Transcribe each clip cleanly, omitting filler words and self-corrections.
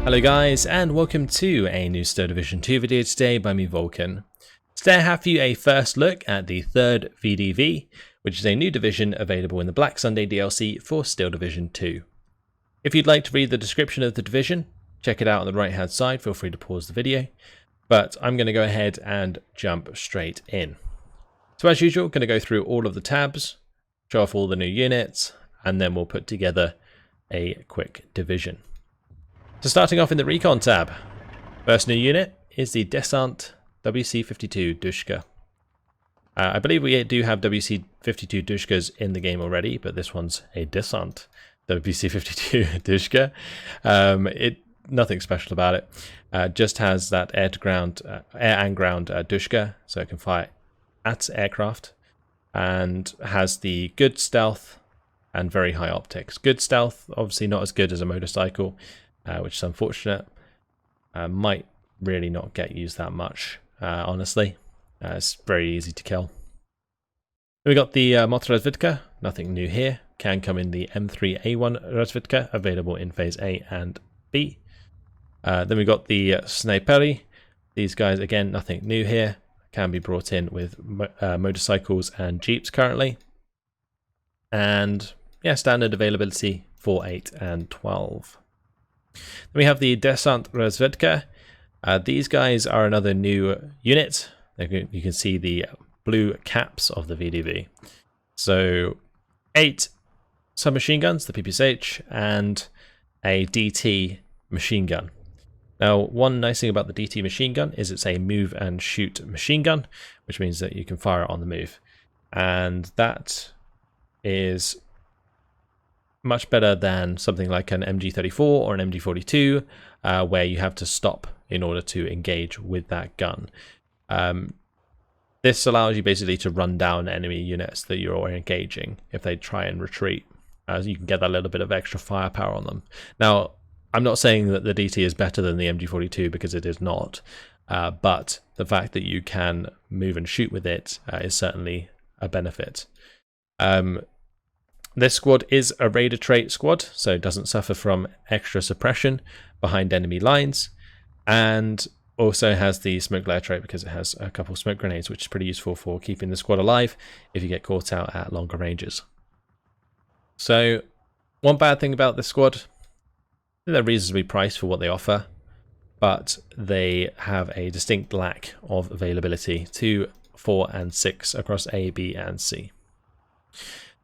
Hello guys, and welcome to a new Steel Division 2 video today by me, Eugen. Today I have for you a first look at the 3rd VDV, which is a new division available in the Black Sunday DLC for Steel Division 2. If you'd like to read the description of the division, check it out on the right hand side, feel free to pause the video, but I'm going to go ahead and jump straight in. So as usual, going to go through all of the tabs, show off all the new units, and then we'll put together a quick division. So starting off in the Recon tab, first new unit is the Desant WC-52 Dushka. I believe we do have WC-52 Dushkas in the game already, but this one's a Desant WC-52 Dushka. Nothing special about it. Just has that air and ground Dushka, so it can fire at aircraft, and has the good stealth and very high optics. Good stealth, obviously not as good as a motorcycle, which is unfortunate. Might really not get used that much, honestly. It's very easy to kill. Then we got the Resvitica, nothing new here. Can come in the M3A1 Resvitica, available in Phase A and B. Then we got the Snapery. These guys, again, nothing new here. Can be brought in with motorcycles and jeeps currently. And yeah, standard availability 4, 8 and 12. Then we have the Desant Resvertica. These guys are another new unit. You can see the blue caps of the VDV. So 8 submachine guns, the PPSH, and a DT machine gun. Now, one nice thing about the DT machine gun is it's a move and shoot machine gun, which means that you can fire it on the move. And that is much better than something like an MG34 or an MG42, where you have to stop in order to engage with that gun. This allows you basically to run down enemy units that you're engaging if they try and retreat. You can get that little bit of extra firepower on them. Now, I'm not saying that the DT is better than the MG42 because it is not, but the fact that you can move and shoot with it is certainly a benefit. This squad is a raider trait squad, so it doesn't suffer from extra suppression behind enemy lines, and also has the smoke glare trait because it has a couple smoke grenades, which is pretty useful for keeping the squad alive if you get caught out at longer ranges. So one bad thing about this squad, they're reasonably priced for what they offer, but they have a distinct lack of availability 2, 4 and 6 across A, B and C.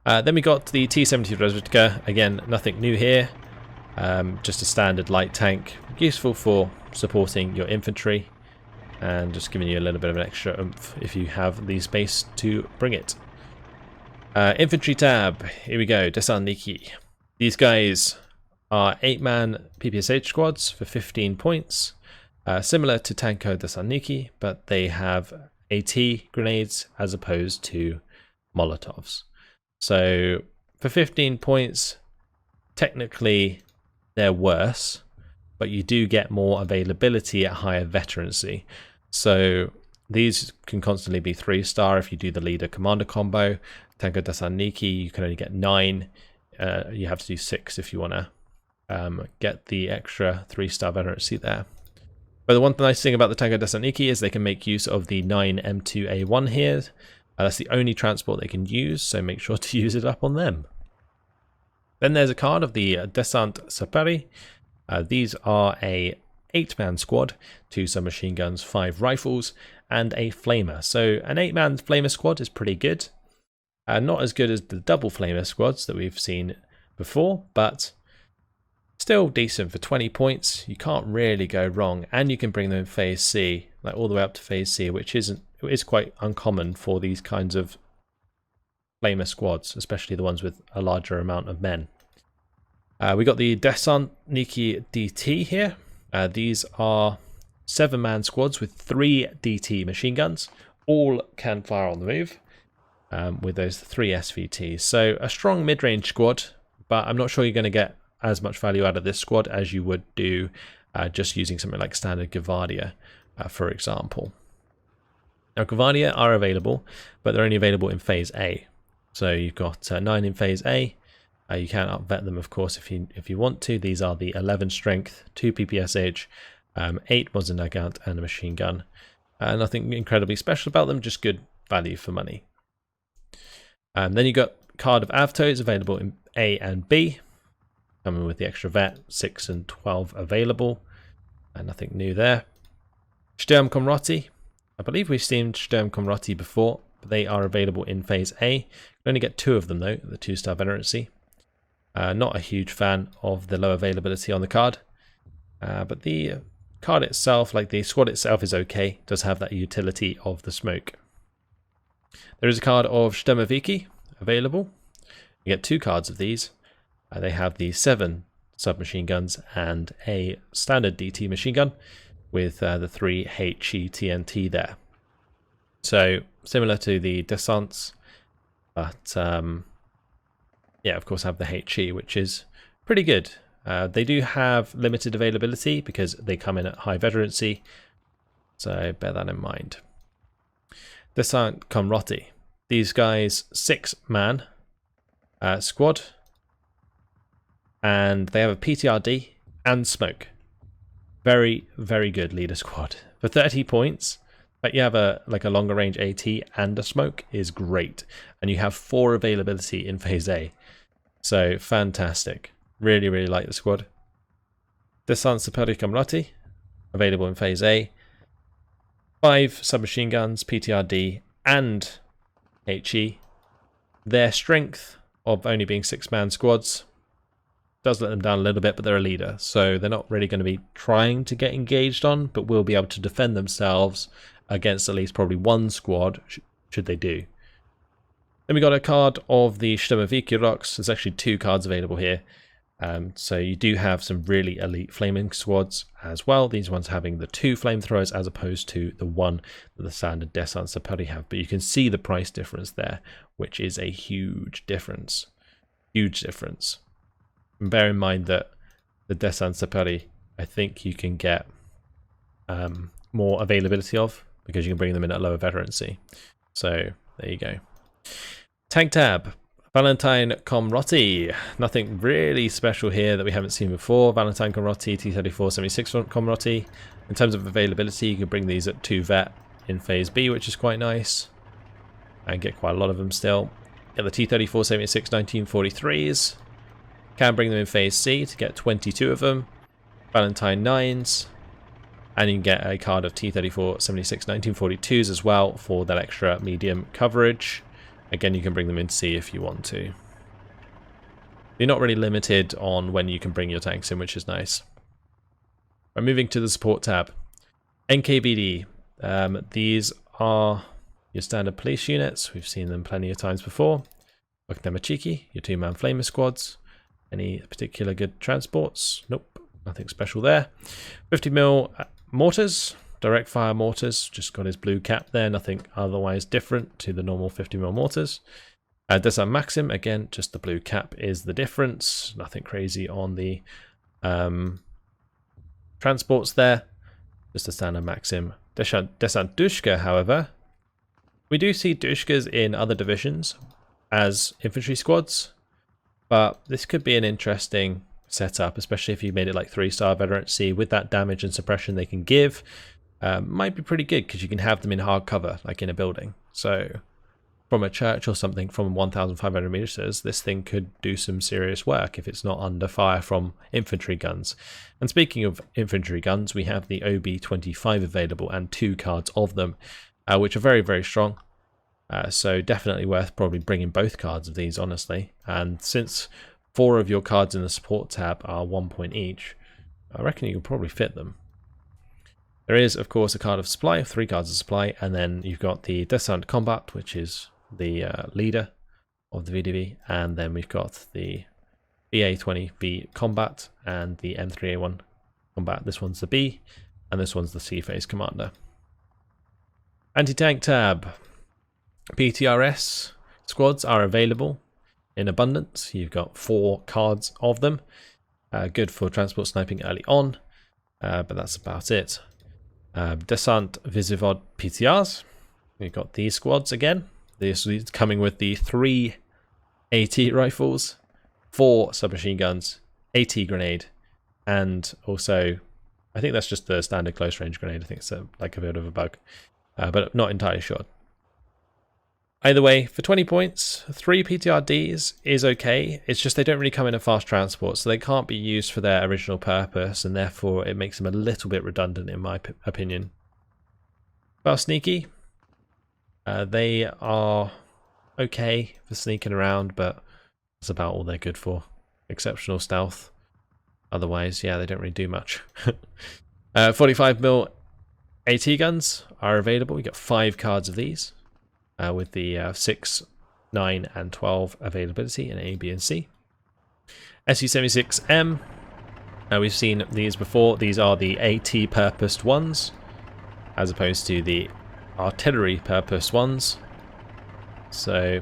Then we got the T-70 Resvitica. Again, nothing new here, just a standard light tank, useful for supporting your infantry and just giving you a little bit of an extra oomph if you have the space to bring it. Infantry tab, here we go, Desant. These guys are 8-man PPSH squads for 15 points, similar to Tanko Desant, but they have AT grenades as opposed to Molotovs. So for 15 points, technically they're worse, but you do get more availability at higher veterancy. So these can constantly be 3-star if you do the leader commander combo. Tanko Desant, you can only get 9. You have to do 6 if you want to get the extra 3-star veterancy there. But the one nice thing about the Tanko Desant is they can make use of the 9 M2A1 here. That's the only transport they can use, so make sure to use it up on them. Then there's a card of the Desant Snapery. These are a 8-man squad, 2 submachine guns, 5 rifles, and a flamer. So an 8-man flamer squad is pretty good. Not as good as the double flamer squads that we've seen before, but still decent for 20 points. You can't really go wrong, and you can bring them in Phase C, like all the way up to Phase C, which is quite uncommon for these kinds of flamer squads, especially the ones with a larger amount of men. We got the Desant DT here. These are 7-man squads with 3 DT machine guns. All can fire on the move with those 3 SVTs. So a strong mid-range squad, but I'm not sure you're going to get as much value out of this squad as you would do just using something like standard Guardia, for example. Now, Guardia are available, but they're only available in Phase A. So you've got 9 in Phase A, You can up-vet them, of course, if you want to. These are the 11 strength, 2 PPSH, 8 Mosin-Nagant, and a machine gun. Nothing incredibly special about them, just good value for money. Then you got card of Avtos available in A and B, coming with the extra vet, 6 and 12 available, and nothing new there. Sturm Camarotti, I believe we've seen Sturm Camarotti before, but they are available in Phase A. You can only get 2 of them though, the 2-star veterancy. Not a huge fan of the low availability on the card, but the card itself, like the squad itself, is okay. Does have that utility of the smoke. There is a card of Snapery available. You get 2 cards of these. They have the 7 submachine guns and a standard DT machine gun with the 3 HE TNT there. So similar to the Desants, but yeah, of course have the HE, which is pretty good. They do have limited availability because they come in at high veterancy, so bear that in mind. Desant Camarotti. These guys, 6-man squad, and they have a PTRD and smoke. Very, very good leader squad. For 30 points, but you have a longer range AT and a smoke is great. And you have 4 availability in Phase A. So fantastic. Really, really like the squad. Desant Resvertica Camarotti, available in Phase A. 5 submachine guns, PTRD, and HE. Their strength of only being 6-man squads does let them down a little bit, but they're a leader, so they're not really going to be trying to get engaged on, but will be able to defend themselves against at least probably 1 squad, should they do. Then we got a card of the Snapery rocks. There's actually 2 cards available here. So you do have some really elite flaming squads as well. These ones having the 2 flamethrowers as opposed to the 1 that the standard Desant Resvertica have. But you can see the price difference there, which is a huge difference. Huge difference. And bear in mind that the Desant Resvertica, I think you can get more availability of, because you can bring them in at lower veterancy. So there you go. Tank tab. Valentine Camarotti. Nothing really special here that we haven't seen before. Valentine Camarotti, T-34-76 Camarotti. In terms of availability, you can bring these at 2 vet in Phase B, which is quite nice. And get quite a lot of them still. Get the T-34-76 1943s. Can bring them in Phase C to get 22 of them. Valentine 9s. And you can get a card of T-34-76 1942s as well for that extra medium coverage. Again, you can bring them in C if you want to. You're not really limited on when you can bring your tanks in, which is nice. We're moving to the support tab. NKVD. These are your standard police units. We've seen them plenty of times before. Oknemachiki, your 2-man flamer squads. Any particular good transports? Nope, nothing special there. 50mm mortars. Direct fire mortars, just got his blue cap there, nothing otherwise different to the normal 50mm mortars. Desant Maxim, again, just the blue cap is the difference, nothing crazy on the transports there, just a standard Maxim. Desant Dushka, however, we do see Dushkas in other divisions as infantry squads, but this could be an interesting setup, especially if you made it like 3-star veterancy with that damage and suppression they can give. Might be pretty good because you can have them in hard cover, like in a building. So from a church or something from 1,500 meters, this thing could do some serious work if it's not under fire from infantry guns. And speaking of infantry guns, we have the OB-25 available and 2 cards of them, which are very, very strong. So definitely worth probably bringing both cards of these, honestly. And since 4 of your cards in the support tab are 1 point each, I reckon you can probably fit them. There is, of course, a card of supply, 3 cards of supply, and then you've got the Desant Combat, which is the leader of the VDV, and then we've got the BA-20B Combat and the M3A1 Combat. This one's the B, and this one's the C-Phase Commander. Anti-tank tab. PTRS squads are available in abundance. You've got 4 cards of them. Good for transport sniping early on, but that's about it. Desant Resvertica PTRs. We've got these squads again. This is coming with the 3 AT rifles, 4 submachine guns, AT grenade, and also, I think that's just the standard close range grenade. I think it's like a bit of a bug, but not entirely sure. Either way, for 20 points, 3 PTRDs is okay. It's just they don't really come in a fast transport, so they can't be used for their original purpose, and therefore it makes them a little bit redundant in my opinion. Well, sneaky. They are okay for sneaking around, but that's about all they're good for. Exceptional stealth. Otherwise, yeah, they don't really do much. 45mm AT guns are available. You get 5 cards of these. With the 6, 9, and 12 availability in A, B, and C. SU-76M, we've seen these before. These are the AT purposed ones, as opposed to the artillery purposed ones. So,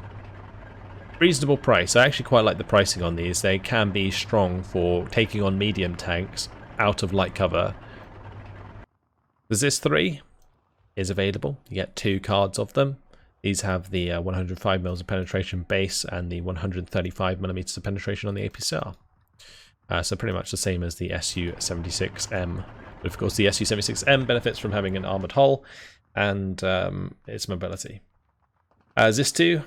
reasonable price. I actually quite like the pricing on these. They can be strong for taking on medium tanks out of light cover. The ZIS-3 is available. You get 2 cards of them. These have the 105mm of penetration base and the 135mm of penetration on the APCR. So pretty much the same as the SU-76M. But of course the SU-76M benefits from having an armoured hull and its mobility. ZIS-2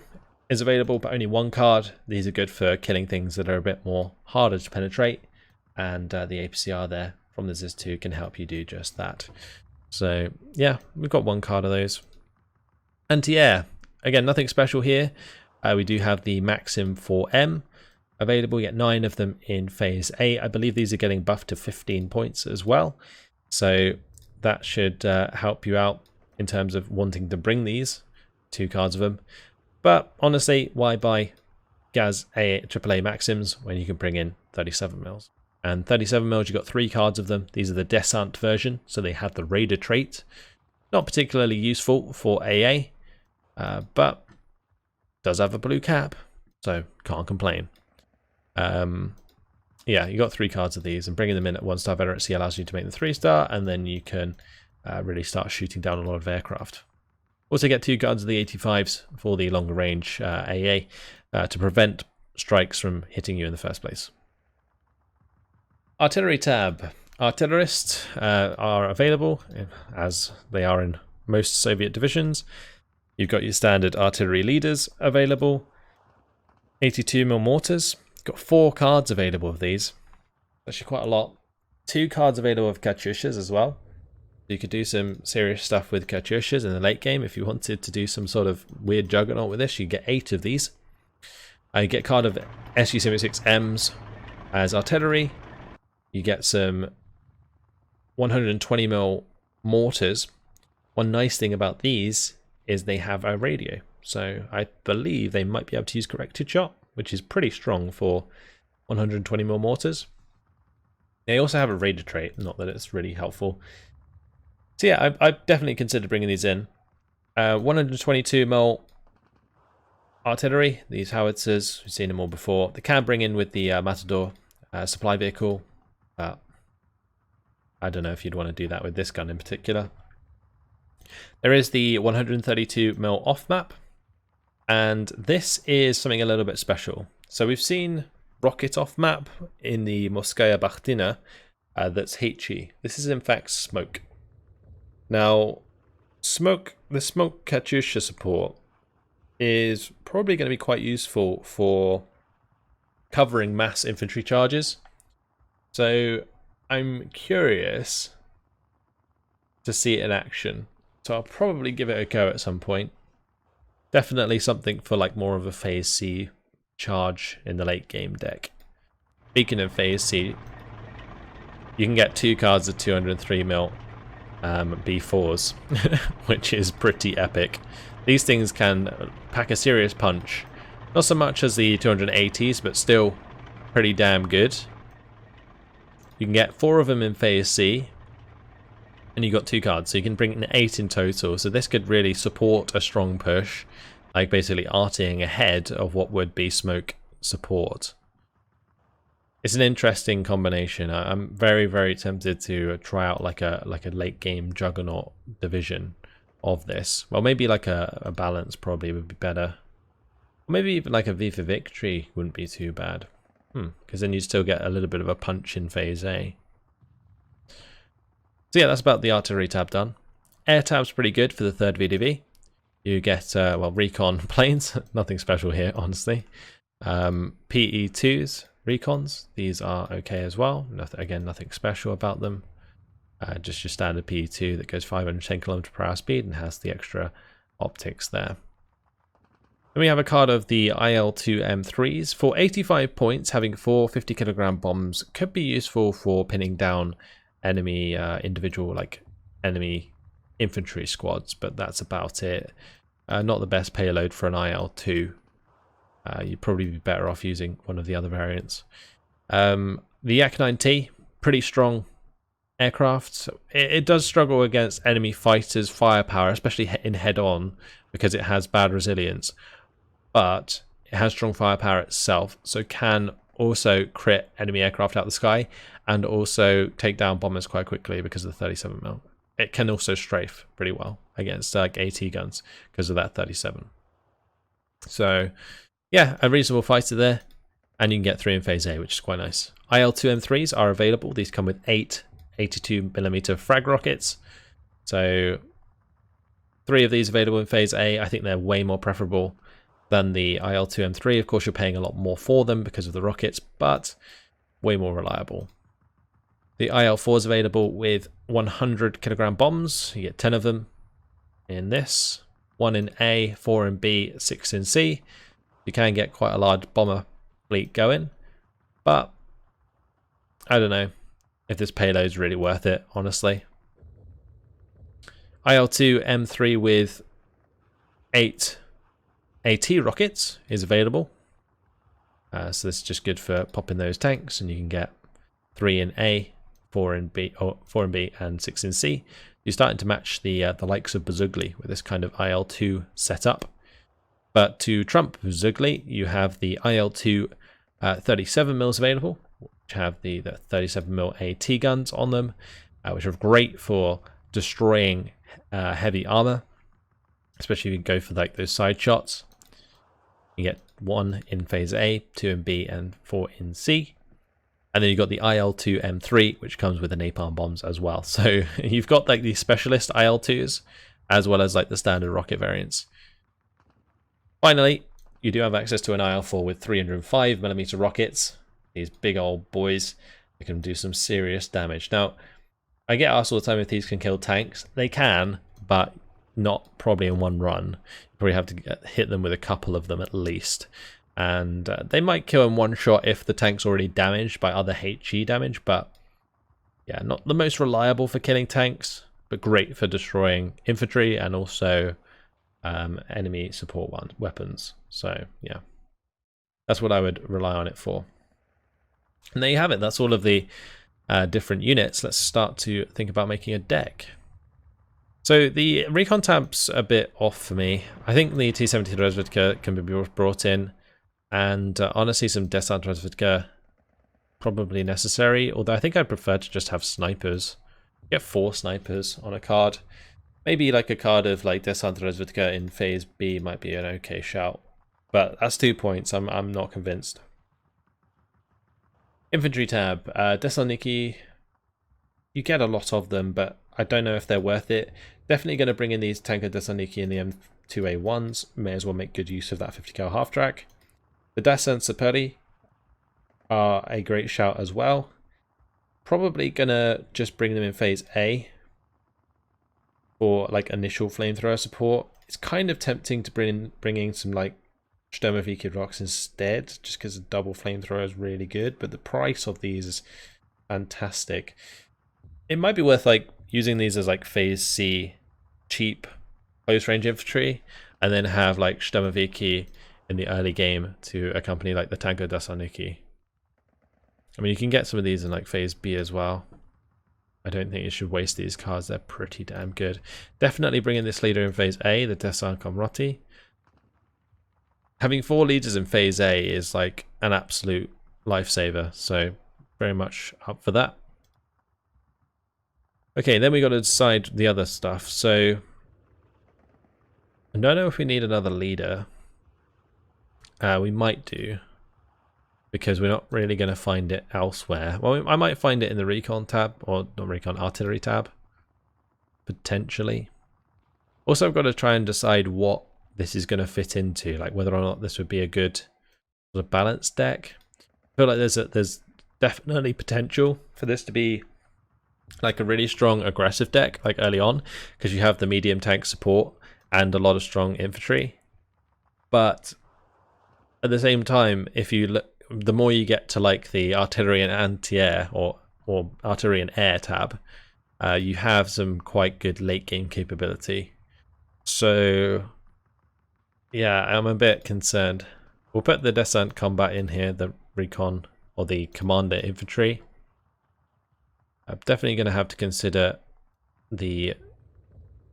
is available, but only 1 card. These are good for killing things that are a bit more harder to penetrate, and the APCR there from the ZIS-2 can help you do just that. So yeah, we've got 1 card of those. Anti-air, again, nothing special here. We do have the Maxim 4M available. You get 9 of them in Phase A. I believe these are getting buffed to 15 points as well. So that should help you out in terms of wanting to bring these 2 cards of them. But honestly, why buy Gaz AAA Maxims when you can bring in 37mm? And 37mm, you've got 3 cards of them. These are the Desant version, so they have the Raider trait. Not particularly useful for AA, but does have a blue cap, so can't complain. Yeah, you got 3 cards of these, and bringing them in at 1-star veterancy allows you to make them 3-star, and then you can really start shooting down a lot of aircraft. Also get 2 cards of the 85s for the longer range AA to prevent strikes from hitting you in the first place. Artillery tab. Artillerists are available, as they are in most Soviet divisions. You've got your standard artillery leaders available. 82mm mortars. You've got 4 cards available of these. Actually quite a lot. 2 cards available of Katyushas as well. You could do some serious stuff with Katyushas in the late game. If you wanted to do some sort of weird juggernaut with this, you get 8 of these. You get a card of SU-76Ms as artillery. You get some 120mm mortars. One nice thing about these is they have a radio, so I believe they might be able to use corrected shot, which is pretty strong for 120mm mortars. They also have a radar trait, not that it's really helpful. So yeah, I definitely consider bringing these in. 122mm artillery, these howitzers, we've seen them all before. They can bring in with the Matador supply vehicle, but I don't know if you'd want to do that with this gun in particular. There is the 132mm off map, and this is something a little bit special. So we've seen rocket off map in the Moskaya Bakhtina that's Heichi. This is in fact smoke. Now, the smoke Katyusha support is probably going to be quite useful for covering mass infantry charges. So I'm curious to see it in action. So I'll probably give it a go at some point. Definitely something for like more of a Phase C charge in the late game deck. Speaking of Phase C, you can get 2 cards of 203mm B4s, which is pretty epic. These things can pack a serious punch. Not so much as the 280s, but still pretty damn good. You can get 4 of them in Phase C, and you got 2 cards, so you can bring in 8 in total. So this could really support a strong push, like basically artying ahead of what would be smoke support. It's an interesting combination. I'm very, very tempted to try out like a late game juggernaut division of this. Well, maybe like a balance probably would be better. Or maybe even like a V for Victory wouldn't be too bad. Because then you still get a little bit of a punch in phase A. So yeah, that's about the artillery tab done. Air tab's pretty good for the third VDV. You get, well, Recon planes. Nothing special here, honestly. PE2s, Recons. These are okay as well. Again, nothing special about them. Just your standard PE2 that goes 510 km/h speed and has the extra optics there. Then we have a card of the IL-2 M3s. For 85 points, having 4 50-kilogram bombs could be useful for pinning down enemy individual, like enemy infantry squads, but that's about it. Not the best payload for an IL-2. You'd probably be better off using one of the other variants. The Yak-9T, pretty strong aircraft. So it does struggle against enemy fighters' firepower, especially in head-on, because it has bad resilience. But it has strong firepower itself, so can also crit enemy aircraft out of the sky and also take down bombers quite quickly because of the 37mm. It can also strafe pretty well against like AT guns because of that 37. So yeah, a reasonable fighter there, and you can get 3 in phase A, which is quite nice. IL-2 M3s are available. These come with 8 82mm frag rockets. So 3 of these available in phase A. I think they're way more preferable than the IL-2 M3. Of course, you're paying a lot more for them because of the rockets, but way more reliable. The IL-4 is available with 100-kilogram bombs. You get 10 of them in this. 1 in A, 4 in B, 6 in C. You can get quite a large bomber fleet going, but I don't know if this payload is really worth it, honestly. IL-2 M3 with 8 AT rockets is available. So this is just good for popping those tanks, and you can get 3 in A, 4 in B, or 4 in B, and 6 in C. You're starting to match the likes of Bazugli with this kind of IL-2 setup. But to trump Bazugli, you have the IL-2 37mm available, which have the 37mm AT guns on them, which are great for destroying heavy armor, especially if you go for like those side shots. You get 1 in phase A, 2 in B, and 4 in C. And then you've got the IL-2 M3, which comes with the napalm bombs as well. So you've got like the specialist IL-2s, as well as like the standard rocket variants. Finally, you do have access to an IL-4 with 305mm rockets. These big old boys that can do some serious damage. Now, I get asked all the time if these can kill tanks. They can, but not probably in one run. You probably have to hit them with a couple of them at least. And they might kill in one shot if the tank's already damaged by other HE damage, but yeah, not the most reliable for killing tanks, but great for destroying infantry and also enemy support weapons. So yeah, that's what I would rely on it for. And there you have it. That's all of the different units. Let's start to think about making a deck. So the Recon tab's a bit off for me. I think the T-70 Resvitica can be brought in, and honestly some Desant Resvertica probably necessary, although I think I'd prefer to just have snipers. Get 4 snipers on a card. Maybe like a card of like Desant Resvertica in phase B might be an okay shout, but that's 2 points. I'm not convinced. Infantry tab, Desantniki, you get a lot of them, but I don't know if they're worth it. Definitely going to bring in these Tanker Desantniki and the M2A1s. May as well make good use of that 50 cal half track. The Desant Snapery are a great shout as well. Probably going to just bring them in phase A for like initial flamethrower support. It's kind of tempting to bring in some like Sturmoviki rocks instead, just because a double flamethrower is really good, but the price of these is fantastic. It might be worth like using these as like phase C cheap close range infantry, and then have like Sturmoviki in the early game to accompany like the Tanker Desantniki. I mean, you can get some of these in like phase B as well. I don't think you should waste these cards. They're pretty damn good. Definitely bring in this leader in phase A, the Desant Camarotti. Having 4 leaders in phase A is like an absolute lifesaver, so very much up for that. Okay, then we got to decide the other stuff. So I don't know if we need another leader. We might do, because we're not really going to find it elsewhere. Well, I might find it in the Recon tab, or not Recon, Artillery tab, potentially. Also, I've got to try and decide what this is going to fit into, like whether or not this would be a good sort of balanced deck. I feel like there's definitely potential for this to be like a really strong aggressive deck, like early on, because you have the medium tank support and a lot of strong infantry. But at the same time, if you look, the more you get to like the artillery and anti-air or artillery and air tab, you have some quite good late game capability. So yeah, I'm a bit concerned. We'll put the Desant Combat in here, the Recon or the Commander Infantry. I'm definitely going to have to consider the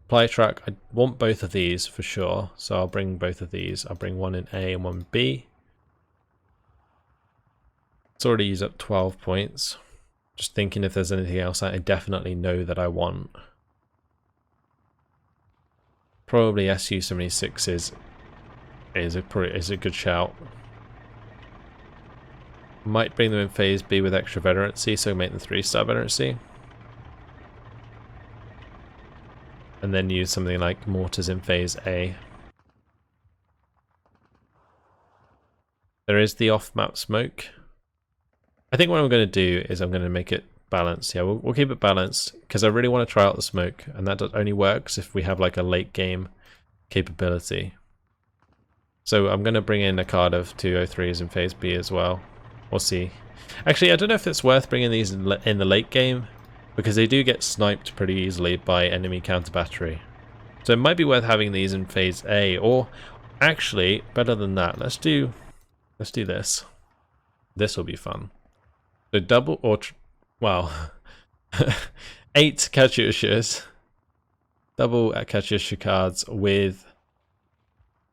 supply truck. I want both of these for sure, so I'll bring both of these. I'll bring one in A and one in B. It's already used up 12 points. Just thinking if there's anything else I definitely know that I want. Probably Su-76 is a good shout. Might bring them in phase B with extra veterancy, so make them 3-star veterancy. And then use something like mortars in phase A. There is the off-map smoke. I think what I'm going to do is I'm going to make it balanced. Yeah, we'll keep it balanced because I really want to try out the smoke, and that only works if we have like a late game capability. So I'm going to bring in a card of 203s in phase B as well. We'll see. Actually, I don't know if it's worth bringing these in the late game, because they do get sniped pretty easily by enemy counter battery. So it might be worth having these in phase A, or actually, better than that, let's do this. This will be fun. So double or wow, 8 Katyushas, double Katyusha cards with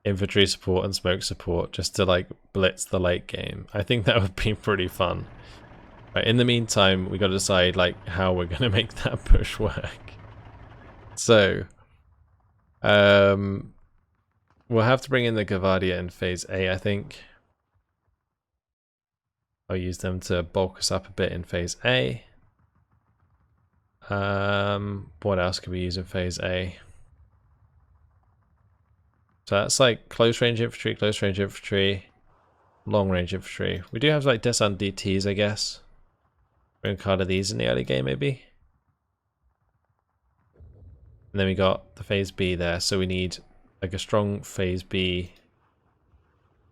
infantry support and smoke support, just to like blitz the late game. I think that would be pretty fun. Right, in the meantime, we got to decide like how we're going to make that push work. So we'll have to bring in the Gavadia in phase A, I think. I'll use them to bulk us up a bit in phase A. What else can we use in phase A? So that's like close range infantry, long range infantry. We do have like Desant DTs, I guess. Bring a card of these in the early game, maybe. And then we got the phase B there, so we need like a strong phase B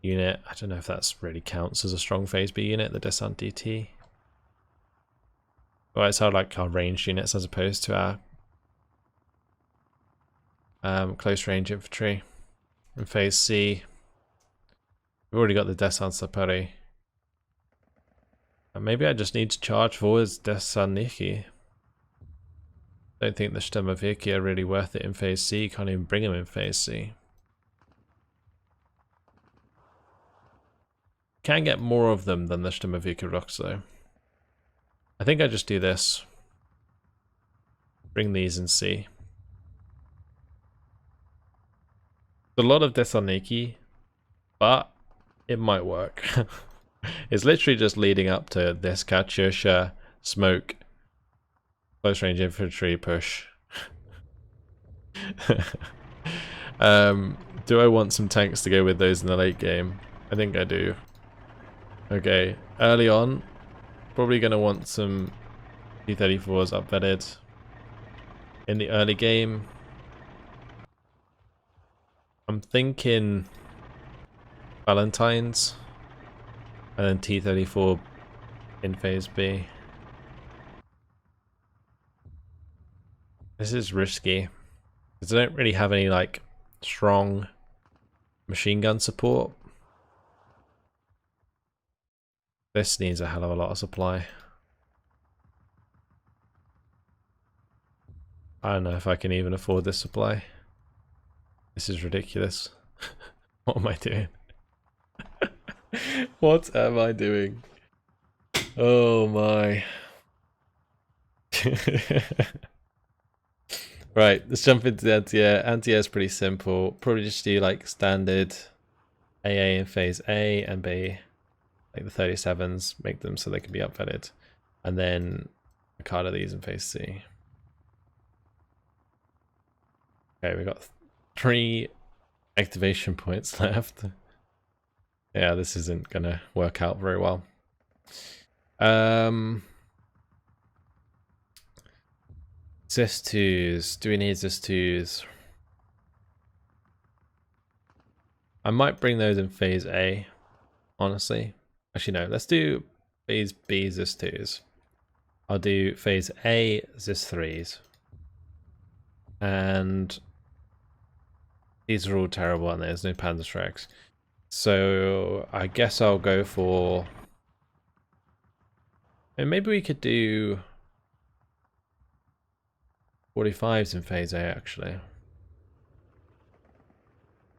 unit. I don't know if that's really counts as a strong phase B unit, the Desant DT. Well, it's our like our ranged units as opposed to our close range infantry. In phase C, we've already got the Desant Snapery. And maybe I just need to charge forwards Desant. Don't think the Snapery are really worth it in phase C. Can't even bring them in phase C. Can get more of them than the Snapery rocks though. I think I just do this. Bring these in C. A lot of Desant, but it might work. It's literally just leading up to this Katyusha, smoke, close range infantry push. Do I want some tanks to go with those in the late game? I think I do. Okay, early on, probably going to want some T-34s upvetted. In the early game, I'm thinking Valentine's and then T-34 in phase B. This is risky because I don't really have any like strong machine gun support. This needs a hell of a lot of supply. I don't know if I can even afford this supply. This is ridiculous. What am I doing? What am I doing? Oh my. Right, let's jump into the anti-air. Anti-air is pretty simple. Probably just do like standard AA in phase A and B. like the 37s, make them so they can be upfitted, and then a card of these in phase C. Okay, we got 3 activation points left. Yeah, this isn't gonna work out very well. Zis2s. Do we need Zis2s? I might bring those in phase A, honestly. Actually, no. Let's do phase B Zis2s. I'll do phase A Zis3s. And these are all terrible, and there's no Panzerschrecks. So I guess I'll go for... And maybe we could do 45s in phase A, actually.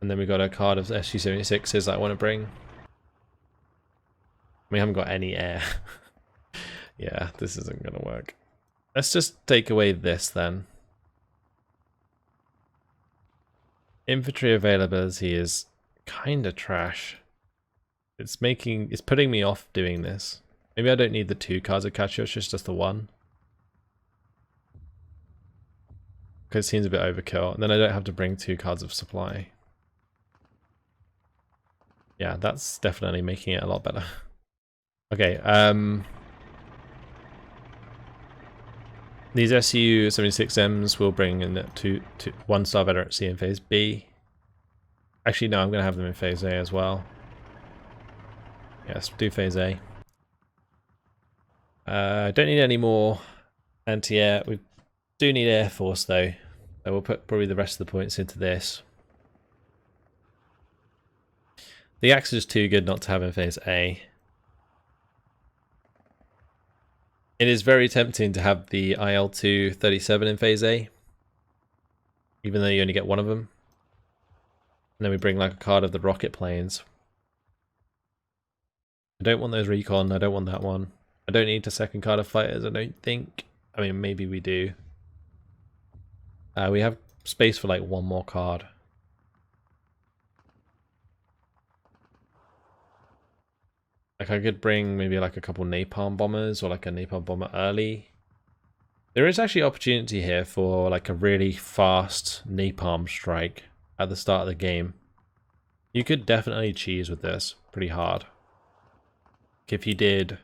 And then we got a card of SU-76s that I want to bring. We haven't got any air. Yeah, this isn't going to work. Let's just take away this then. Infantry availability is kind of trash. It's putting me off doing this. Maybe I don't need the 2 cards of Katyusha, it's just the 1. Because it seems a bit overkill. And then I don't have to bring 2 cards of supply. Yeah, that's definitely making it a lot better. Okay, these SU-76Ms will bring in 1-star veterancy in phase B. Actually, no, I'm going to have them in phase A as well. Yes, do phase A. Don't need any more anti-air. We do need Air Force though. So we'll put probably the rest of the points into this. The axe is too good not to have in phase A. It is very tempting to have the IL-2-37 in phase A, even though you only get one of them. And then we bring like a card of the rocket planes. I don't want those Recon, I don't want that one. I don't need a second card of fighters, I don't think. I mean, maybe we do. We have space for like one more card. Like I could bring maybe like a couple napalm bombers or like a napalm bomber early. There is actually opportunity here for like a really fast napalm strike at the start of the game. You could definitely cheese with this pretty hard. If you did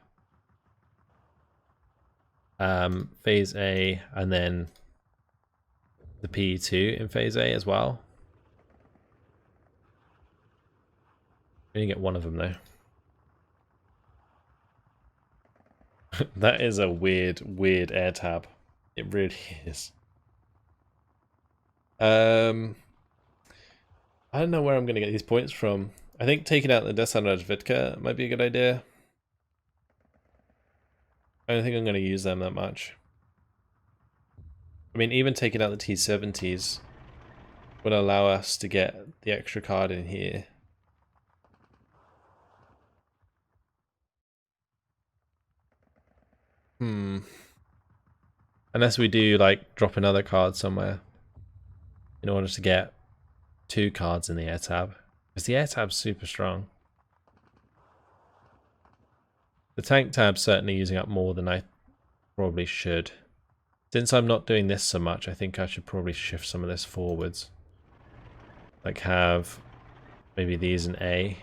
phase A and then the PE2 in phase A as well. You only get one of them though. That is a weird air tab. It really is. I don't know where I'm going to get these points from. I think taking out the Desant Resvertica might be a good idea. I don't think I'm going to use them that much. I mean, even taking out the T-70s would allow us to get the extra card in here. Unless we do like drop another card somewhere in order to get 2 cards in the air tab. Because the air tab's super strong. The tank tab's certainly using up more than I probably should. Since I'm not doing this so much, I think I should probably shift some of this forwards. Like have maybe these in A.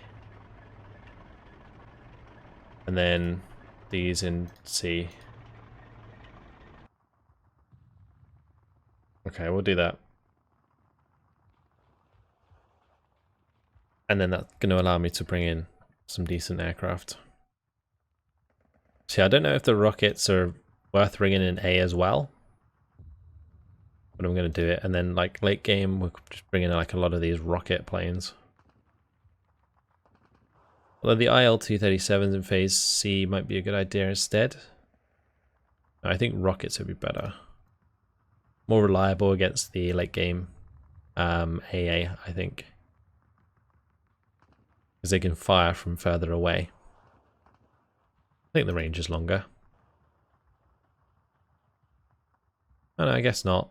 And then these in C. Okay, we'll do that. And then that's going to allow me to bring in some decent aircraft. See, I don't know if the rockets are worth bringing in A as well. But I'm going to do it. And then like late game, we'll just bring in like a lot of these rocket planes. Although the IL-237s in phase C might be a good idea instead. I think rockets would be better. More reliable against the late game AA, I think. Because they can fire from further away. I think the range is longer. Oh, no, I guess not.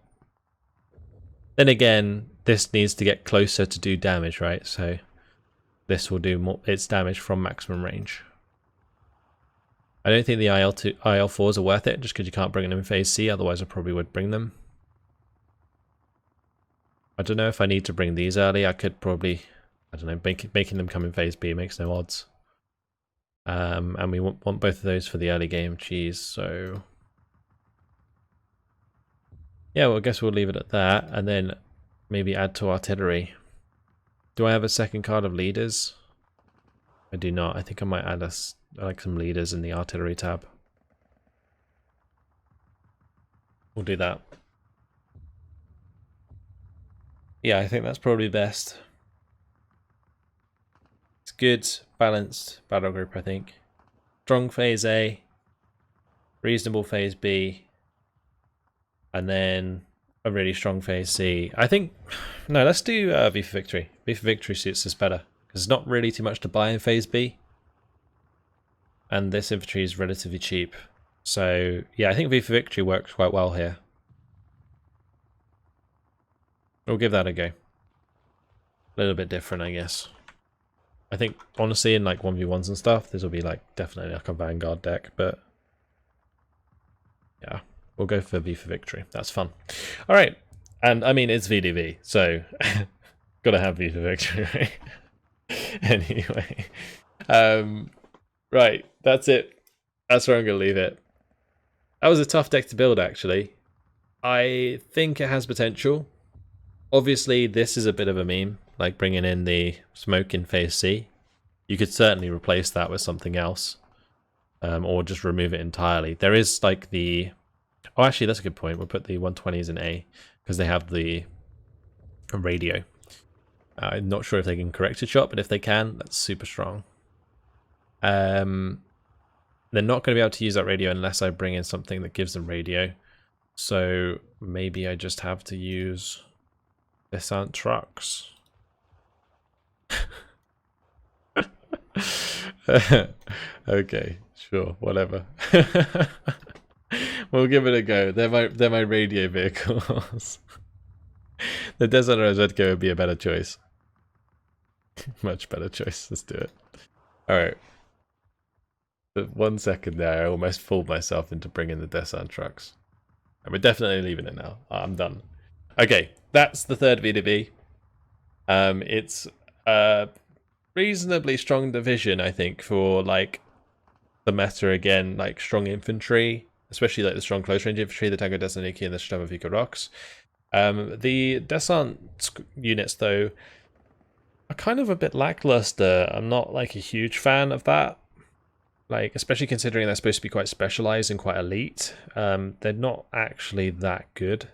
Then again, this needs to get closer to do damage, right? So this will do more its damage from maximum range. I don't think the IL4s are worth it just because you can't bring them in phase C, otherwise I probably would bring them. I don't know if I need to bring these early. I could probably, I don't know, making them come in phase B makes no odds. And we want both of those for the early game cheese, so yeah, well, I guess we'll leave it at that, and then maybe add to artillery. Do I have a second card of leaders? I do not. I think I might add like some leaders in the artillery tab. We'll do that. Yeah, I think that's probably best. It's good, balanced battle group, I think. Strong phase A, reasonable phase B, and then a really strong phase C. I think, no, let's do V for Victory. V for Victory suits us better, because there's not really too much to buy in phase B. And this infantry is relatively cheap. So, yeah, I think V for Victory works quite well here. We'll give that a go. A little bit different, I guess. I think, honestly, in like 1v1s and stuff, this will be like definitely like a Vanguard deck, but yeah, we'll go for V for Victory. That's fun. All right. And I mean, it's VDV, so gotta have V for Victory, right? Anyway, right, that's it. That's where I'm gonna leave it. That was a tough deck to build, actually. I think it has potential. Obviously, this is a bit of a meme, like bringing in the smoke in phase C. You could certainly replace that with something else, or just remove it entirely. There is like the... Oh, actually, that's a good point. We'll put the 120s in A, because they have the radio. I'm not sure if they can correct a shot, but if they can, that's super strong. They're not going to be able to use that radio unless I bring in something that gives them radio. So maybe I just have to use Desant trucks. Okay, sure, whatever. We'll give it a go. They're my radio vehicles. The Desant Resvertica would be a better choice. Much better choice. Let's do it. Alright. But 1 second there, I almost fooled myself into bringing the Desant trucks. And we're definitely leaving it now. I'm done. Okay, that's the third VDV. It's a reasonably strong division, I think, for like the meta again, like strong infantry, especially like the strong close range infantry, the Tango Desantniki and the Snapery rocks. The Desant units, though, are kind of a bit lackluster. I'm not like a huge fan of that. Like, especially considering they're supposed to be quite specialized and quite elite. They're not actually that good.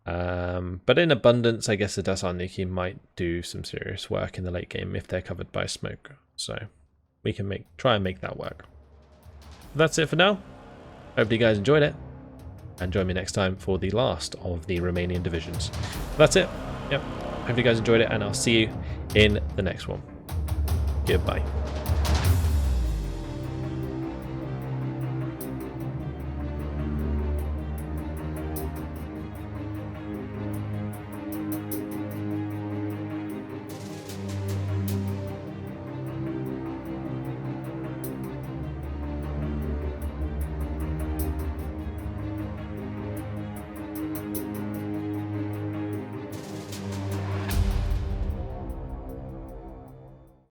But in abundance, I guess the Desantniki might do some serious work in the late game if they're covered by smoke. So we can try and make that work. That's it for now. Hope you guys enjoyed it. And join me next time for the last of the Romanian divisions. That's it. Yep. Hope you guys enjoyed it, and I'll see you in the next one. Goodbye.